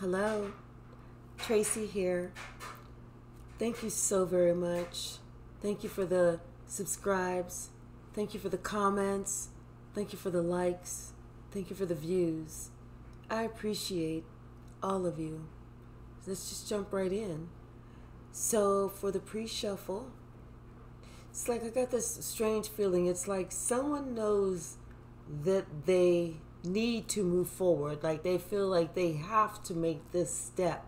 Hello, Tracy here. Thank you so very much. Thank you for the subscribes. Thank you for the comments. Thank you for the likes. Thank you for the views. I appreciate all of you. Let's just jump right in. So for the pre-shuffle, it's like I got this strange feeling. It's like someone knows that they need to move forward. Like they feel like they have to make this step.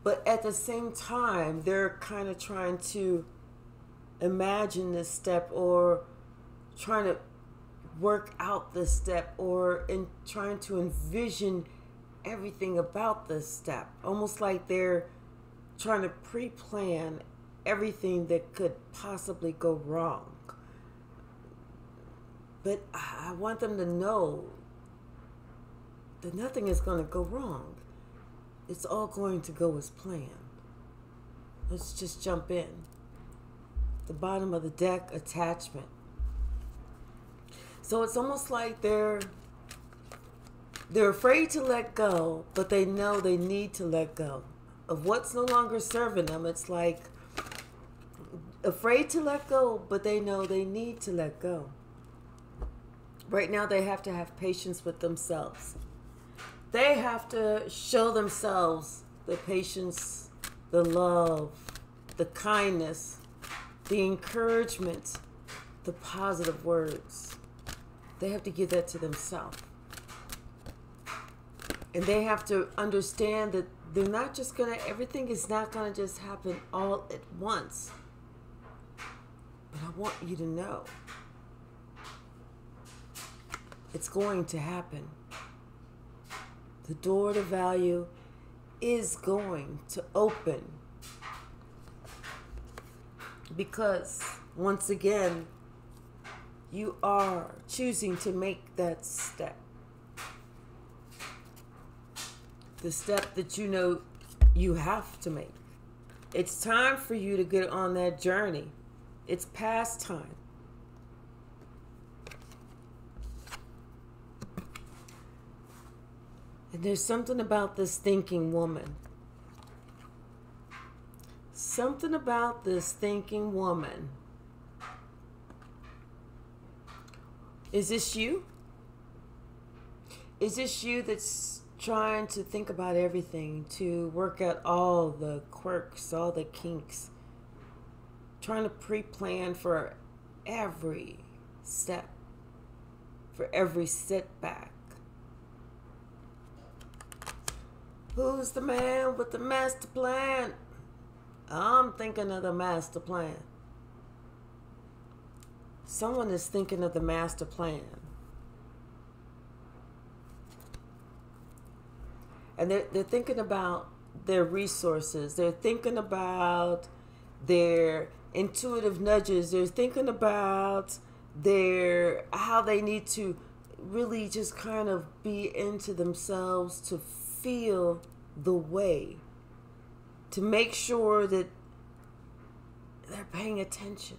But at the same time, they're kind of trying to imagine this step or trying to work out this step or trying to envision everything about this step. Almost like they're trying to pre-plan everything that could possibly go wrong. But I want them to know that nothing is going to go wrong. It's all going to go as planned. Let's just jump in. The bottom of the deck, attachment. So it's almost like they're afraid to let go, but they know they need to let go of what's no longer serving them. It's like afraid to let go, but they know they need to let go. Right now they have to have patience with themselves. They have to show themselves the patience, the love, the kindness, the encouragement, the positive words. They have to give that to themselves. And they have to understand that they're not just going to, everything is not going to just happen all at once. But I want you to know it's going to happen. The door to value is going to open. Because, once again, you are choosing to make that step. The step that you know you have to make. It's time for you to get on that journey. It's past time. And there's something about this thinking woman. Something about this thinking woman. Is this you? Is this you that's trying to think about everything, to work out all the quirks, all the kinks, trying to pre-plan for every step, for every setback? Who's the man with the master plan? I'm thinking of the master plan. Someone is thinking of the master plan. And they're thinking about their resources. They're thinking about their intuitive nudges. They're thinking about how they need to really just kind of be into themselves to feel the way, to make sure that they're paying attention.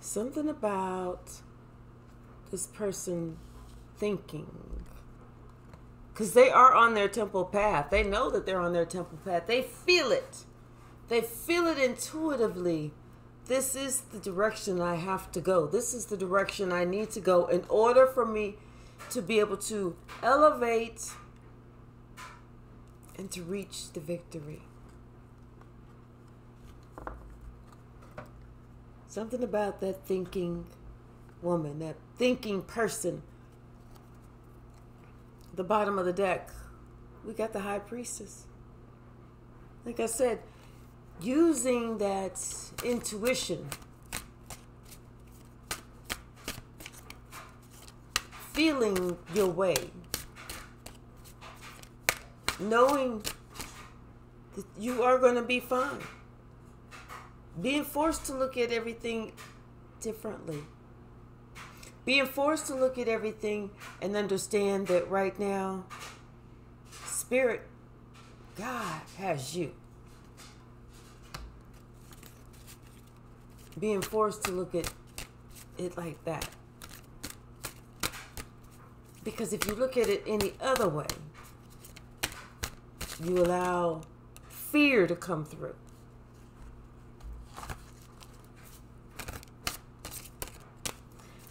Something about this person thinking, because they are on their temple path. They know that they're on their temple path. They feel it. They feel it intuitively. This is the direction I have to go. This is the direction I need to go in order for me to be able to elevate and to reach the victory. Something about that thinking woman, that thinking person. The bottom of the deck, we got the High Priestess. Like I said, using that intuition, feeling your way, knowing that you are going to be fine, being forced to look at everything differently, being forced to look at everything and understand that right now, Spirit, God has you. Being forced to look at it like that. Because if you look at it any other way, you allow fear to come through.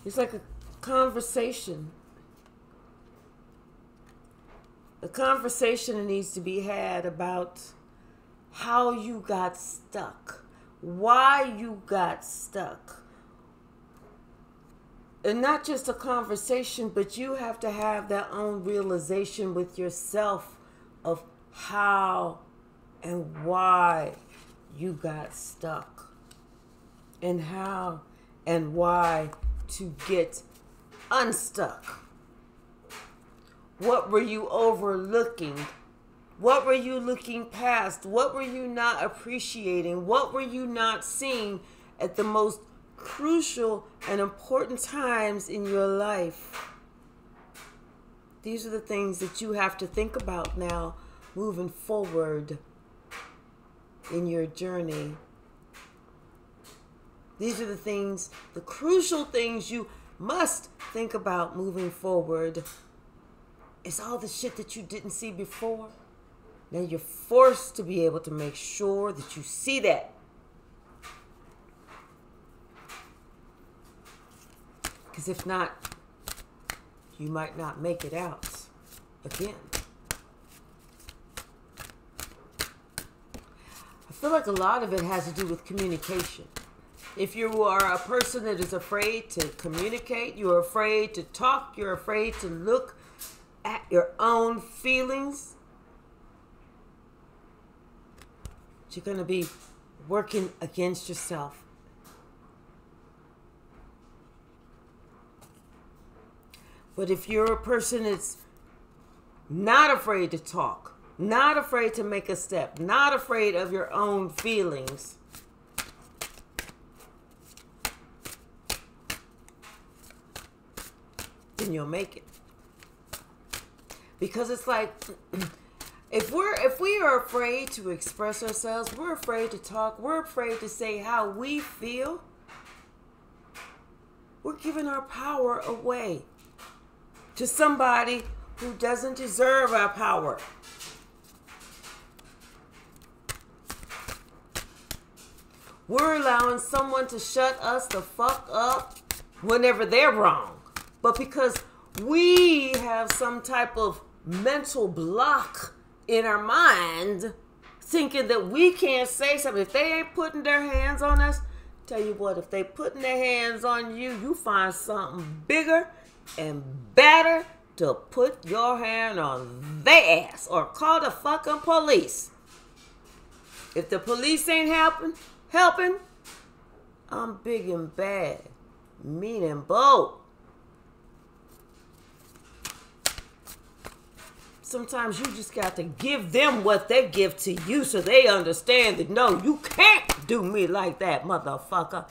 It's like a conversation. A conversation that needs to be had about how you got stuck, why you got stuck. And not just a conversation, but you have to have that own realization with yourself of how and why you got stuck. And how and why to get unstuck. What were you overlooking? What were you looking past? What were you not appreciating? What were you not seeing at the most crucial and important times in your life? These are the things that you have to think about now, moving forward in your journey. These are the things, the crucial things you must think about moving forward. It's all the shit that you didn't see before. Now you're forced to be able to make sure that you see that. Because if not, you might not make it out again. I feel like a lot of it has to do with communication. If you are a person that is afraid to communicate, you're afraid to talk, you're afraid to look at your own feelings, you're going to be working against yourself. But if you're a person that's not afraid to talk, not afraid to make a step, not afraid of your own feelings, then you'll make it. Because it's like, if we are afraid to express ourselves, we're afraid to talk, we're afraid to say how we feel, we're giving our power away to somebody who doesn't deserve our power. We're allowing someone to shut us the fuck up whenever they're wrong. But because we have some type of mental block in our mind, thinking that we can't say something. If they ain't putting their hands on us, tell you what, if they putting their hands on you, you find something bigger and better to put your hand on their ass or call the fucking police. If the police ain't helping, I'm big and bad, mean and bold. Sometimes you just got to give them what they give to you so they understand that, no, you can't do me like that, motherfucker.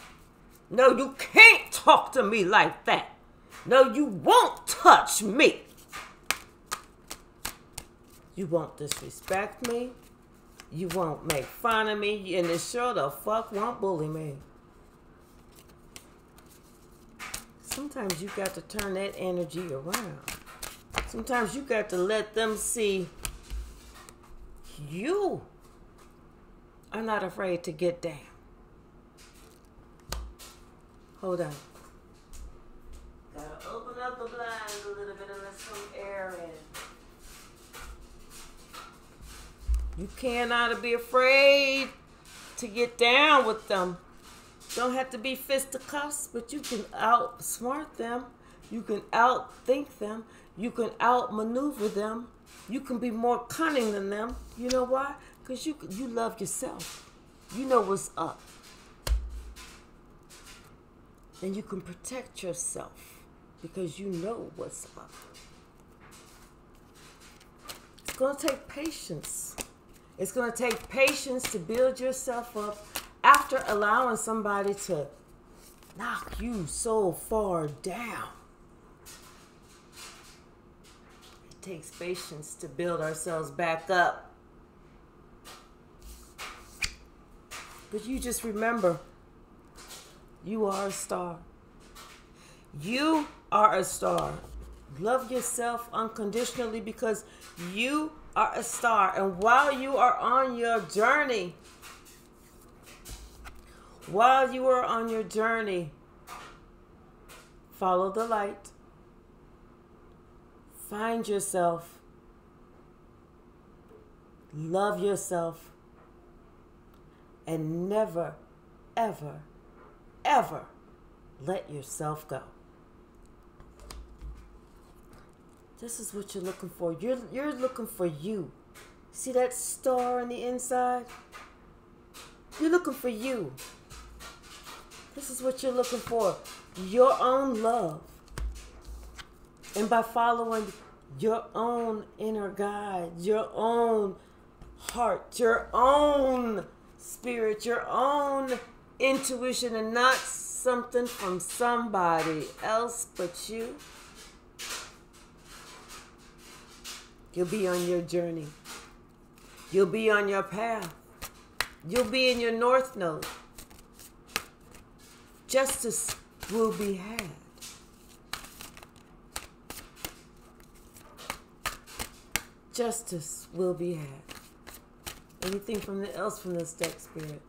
No, you can't talk to me like that. No, you won't touch me. You won't disrespect me. You won't make fun of me. And it sure the fuck won't bully me. Sometimes you got to turn that energy around. Sometimes you got to let them see you are not afraid to get down. Hold on. Gotta open up the blinds a little bit and let some air in. You cannot be afraid to get down with them. Don't have to be fisticuffs, but you can outsmart them. You can outthink them. You can outmaneuver them. You can be more cunning than them. You know why? Because you love yourself. You know what's up. And you can protect yourself because you know what's up. It's going to take patience. It's going to take patience to build yourself up after allowing somebody to knock you so far down. It takes patience to build ourselves back up. But you just remember, you are a star. You are a star. Love yourself unconditionally because you are a star. And while you are on your journey, follow the light. Find yourself. Love yourself. And never, ever, ever let yourself go. This is what you're looking for. You're looking for you. See that star on the inside? You're looking for you. This is what you're looking for. Your own love. And by following your own inner guide, your own heart, your own spirit, your own intuition, and not something from somebody else but you, you'll be on your journey. You'll be on your path. You'll be in your north node. Justice will be had. Justice will be had. Anything else from this deck, Spirit?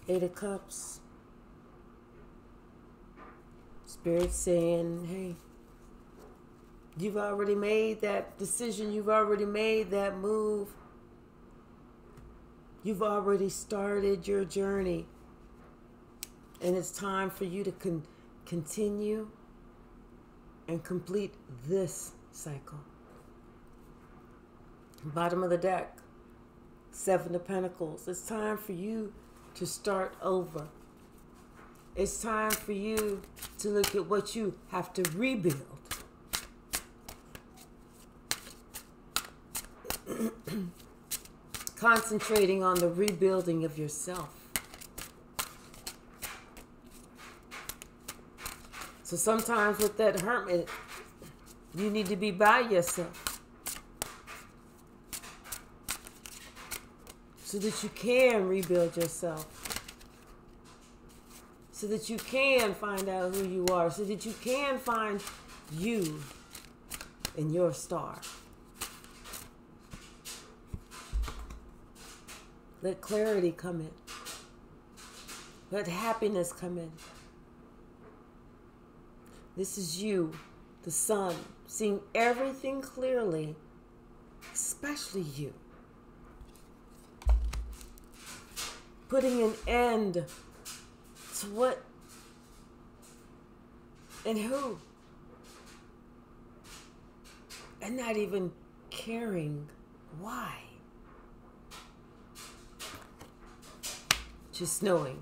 Eight of Cups. Spirit saying, hey, you've already made that decision. You've already made that move. You've already started your journey. And it's time for you to continue and complete this cycle. Bottom of the deck, Seven of Pentacles. It's time for you to start over. It's time for you to look at what you have to rebuild. Concentrating on the rebuilding of yourself. So sometimes with that hermit, you need to be by yourself so that you can rebuild yourself, so that you can find out who you are, so that you can find you and your star. Let clarity come in. Let happiness come in. This is you, the sun, seeing everything clearly, especially you. Putting an end to what and who. And not even caring why. Just knowing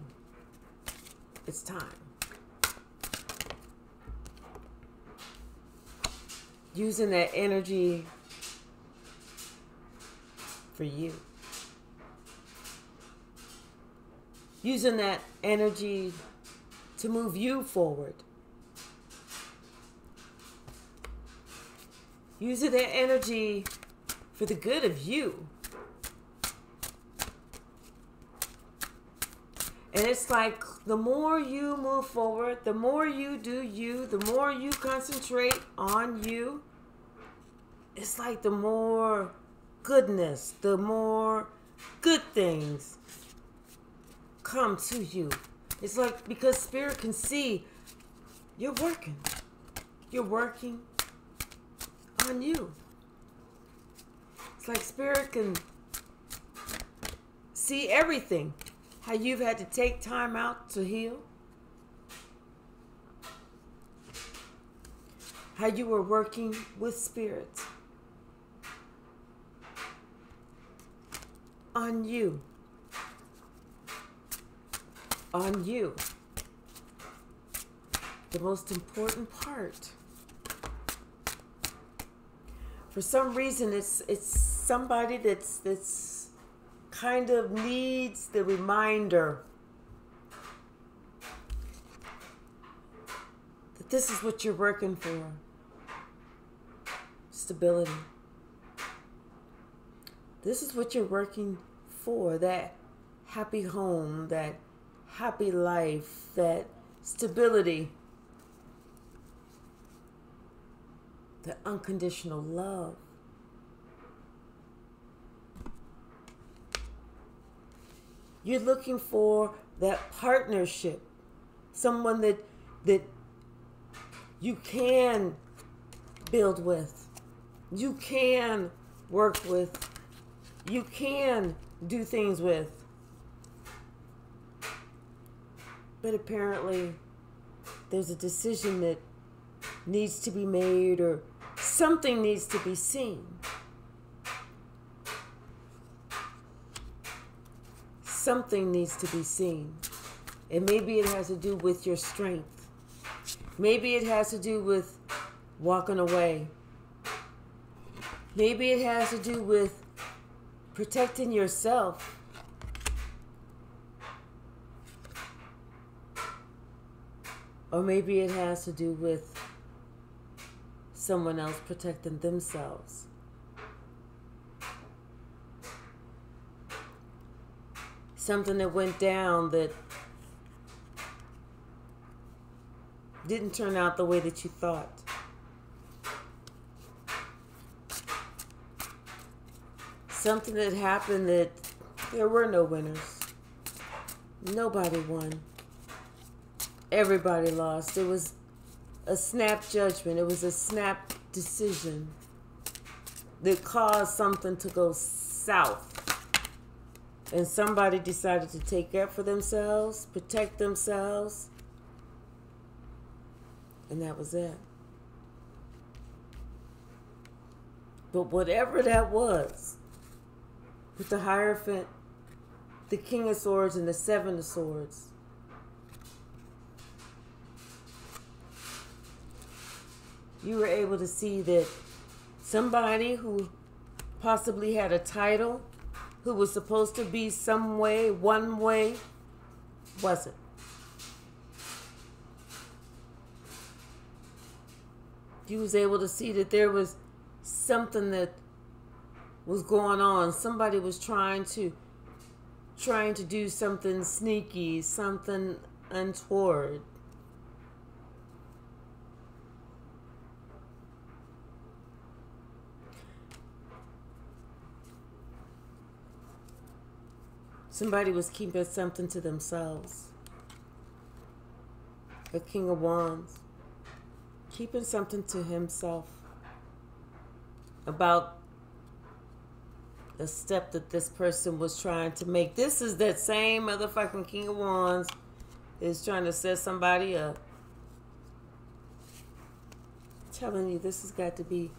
it's time. Using that energy for you. Using that energy to move you forward. Using that energy for the good of you. And it's like the more you move forward, the more you do you, the more you concentrate on you, it's like the more goodness, the more good things come to you. It's like because Spirit can see you're working. You're working on you. It's like Spirit can see everything. How you've had to take time out to heal. How you were working with Spirit on you. On you. The most important part. For some reason, it's somebody that's kind of needs the reminder that this is what you're working for. Stability. This is what you're working for. That happy home, that happy life, that stability. the unconditional love. You're looking for that partnership, someone that you can build with, you can work with, you can do things with. But apparently there's a decision that needs to be made, or something needs to be seen. Something needs to be seen. And maybe it has to do with your strength. Maybe it has to do with walking away. Maybe it has to do with protecting yourself. Or maybe it has to do with someone else protecting themselves. Something that went down that didn't turn out the way that you thought. Something that happened that there were no winners. Nobody won. Everybody lost. It was a snap judgment. It was a snap decision that caused something to go south. And somebody decided to take up for themselves, protect themselves. And that was it. But whatever that was, with the Hierophant, the King of Swords, and the Seven of Swords, you were able to see that somebody who possibly had a title, who was supposed to be some way, one way, wasn't. You was able to see that there was something that was going on. Somebody was trying to do something sneaky, something untoward. Somebody was keeping something to themselves. The King of Wands. Keeping something to himself about the step that this person was trying to make. This is that same motherfucking King of Wands is trying to set somebody up. I'm telling you, this has got to be,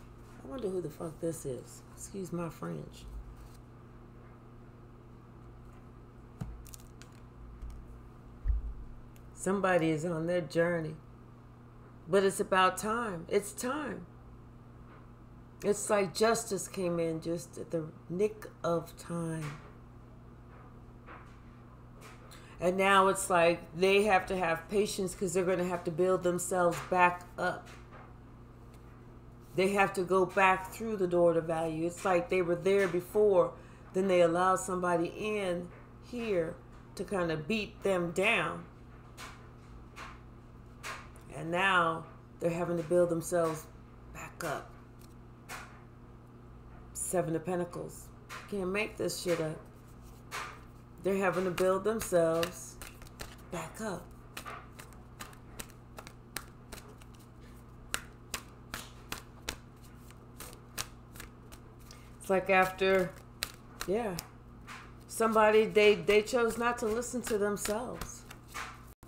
I wonder who the fuck this is. Excuse my French. Somebody is on their journey. But it's about time. It's time. It's like justice came in just at the nick of time. And now it's like they have to have patience because they're going to have to build themselves back up. They have to go back through the door to value. It's like they were there before. Then they allowed somebody in here to kind of beat them down. And now they're having to build themselves back up. Seven of Pentacles. Can't make this shit up. They're having to build themselves back up. It's like after, somebody, they chose not to listen to themselves.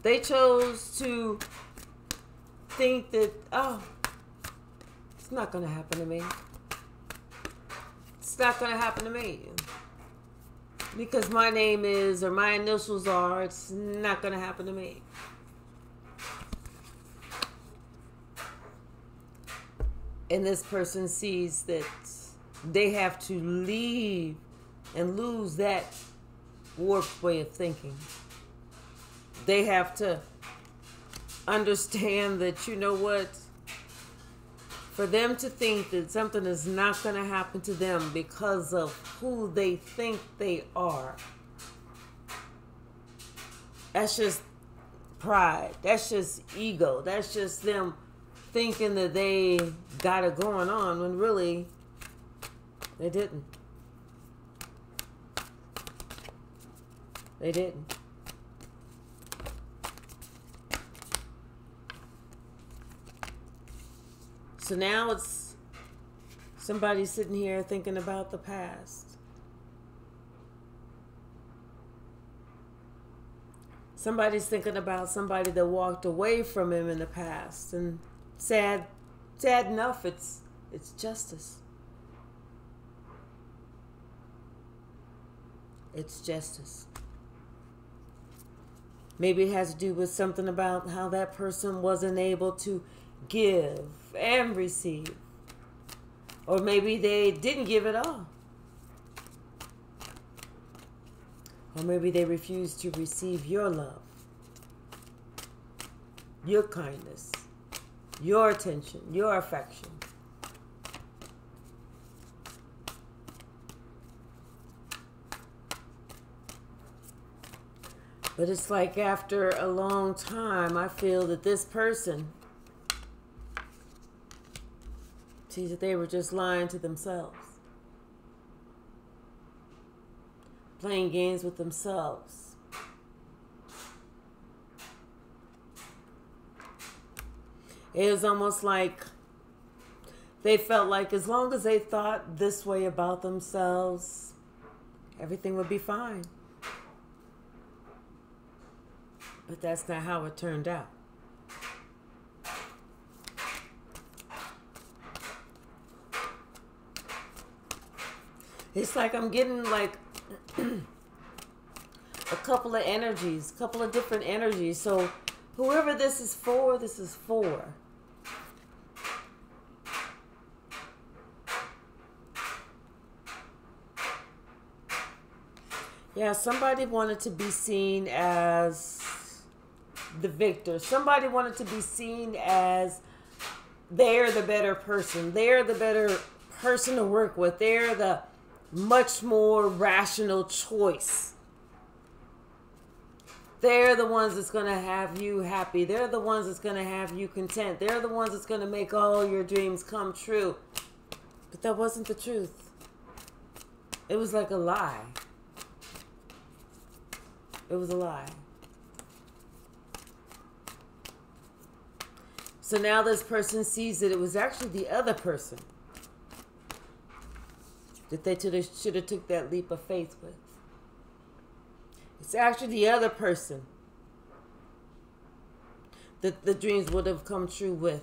They chose to think that, oh, it's not going to happen to me. It's not going to happen to me. Because my name is, or my initials are, it's not going to happen to me. And this person sees that they have to leave and lose that warped way of thinking. They have to understand that, you know what, for them to think that something is not going to happen to them because of who they think they are, that's just pride. That's just ego. That's just them thinking that they got it going on when really they didn't. They didn't. So now it's somebody sitting here thinking about the past. Somebody's thinking about somebody that walked away from him in the past, and sad enough, it's justice. It's justice. Maybe it has to do with something about how that person wasn't able to give and receive. Or maybe they didn't give it all. Or maybe they refused to receive your love, your kindness, your attention, your affection. But it's like after a long time, I feel that this person sees that they were just lying to themselves. Playing games with themselves. It was almost like they felt like as long as they thought this way about themselves, everything would be fine. But that's not how it turned out. It's like I'm getting like a couple of energies, a couple of different energies. So whoever this is for, this is for. Yeah, somebody wanted to be seen as the victor. Somebody wanted to be seen as they're the better person. They're the better person to work with. They're the much more rational choice. They're the ones that's going to have you happy. They're the ones that's going to have you content. They're the ones that's going to make all your dreams come true. But that wasn't the truth. It was like a lie. It was a lie. So now this person sees that it was actually the other person that they should have took that leap of faith with. It's actually the other person that the dreams would have come true with.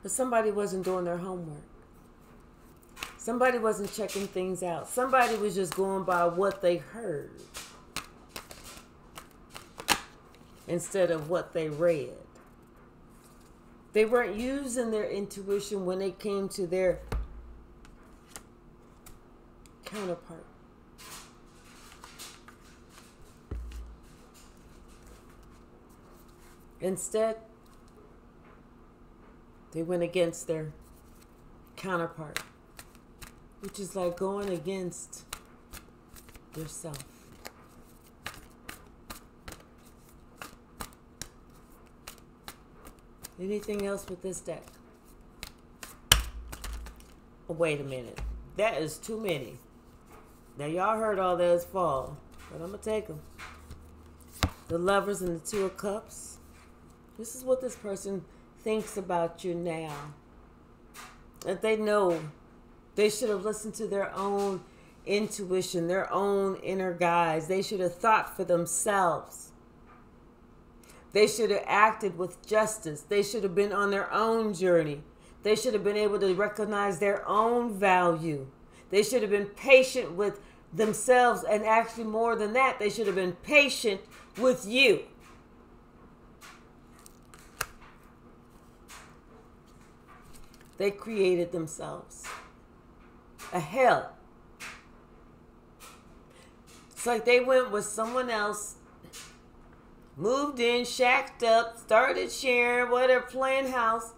But somebody wasn't doing their homework. Somebody wasn't checking things out. Somebody was just going by what they heard instead of what they read. They weren't using their intuition when it came to their counterpart. Instead, they went against their counterpart, which is like going against yourself. Anything else with this deck? Oh, wait a minute. That is too many. Now, y'all heard all those fall, but I'm going to take them. The Lovers and the Two of Cups. This is what this person thinks about you now. That they know they should have listened to their own intuition, their own inner guides. They should have thought for themselves. They should have acted with justice. They should have been on their own journey. They should have been able to recognize their own value. They should have been patient with themselves, and actually more than that, they should have been patient with you. They created themselves a hell. It's like they went with someone else, moved in, shacked up, started sharing, whatever, playing house,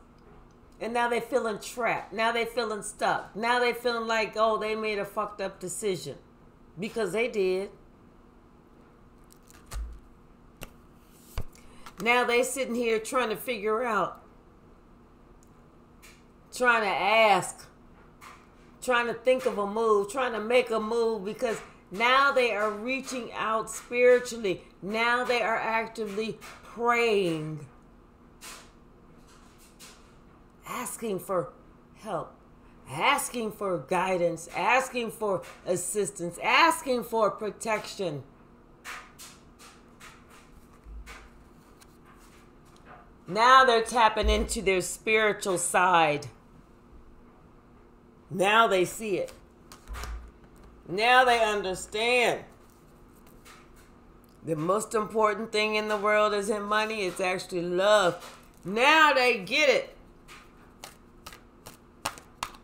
and now they feeling trapped. Now they feeling stuck. Now they feeling like, oh, they made a fucked up decision. Because they did. Now they sitting here trying to figure out, trying to ask, trying to think of a move, trying to make a move, because now they are reaching out spiritually. Now they are actively praying, asking for help, asking for guidance, asking for assistance, asking for protection. Now they're tapping into their spiritual side. Now they see it. Now they understand. The most important thing in the world isn't money, it's actually love. Now they get it.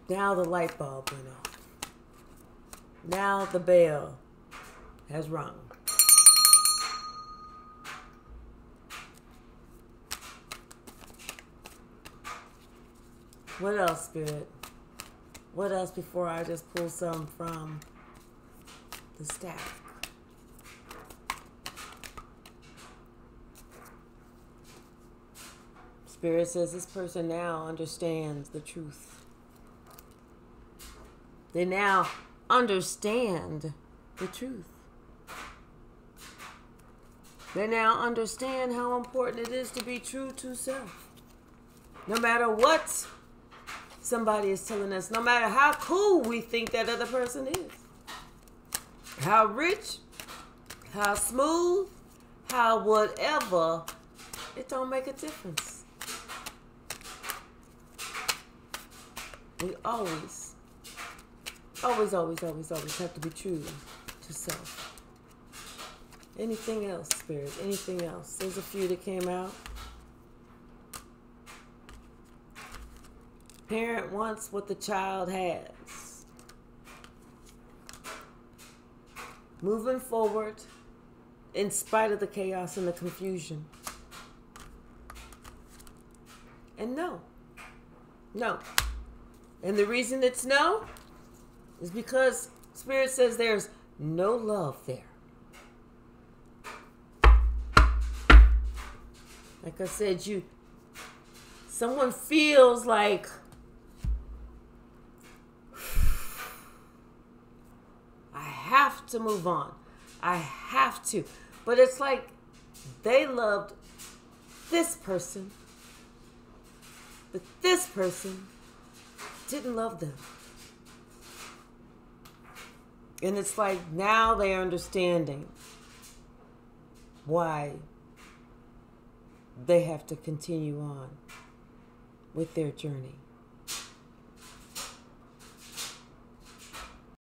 Now the light bulb went off. Now the bell has rung. What else, Spirit? What else before I just pull some from the stack? Spirit says this person now understands the truth. They now understand the truth. They now understand how important it is to be true to self. No matter what somebody is telling us, no matter how cool we think that other person is, how rich, how smooth, how whatever, it don't make a difference. We always have to be true to self. Anything else, Spirit? Anything else? There's a few that came out. Parent wants what the child has. Moving forward in spite of the chaos and the confusion. And no. And the reason it's no is because Spirit says there's no love there. Like I said, someone feels like I have to move on. I have to. But it's like they loved this person, but this person didn't love them. And it's like now they're understanding why they have to continue on with their journey.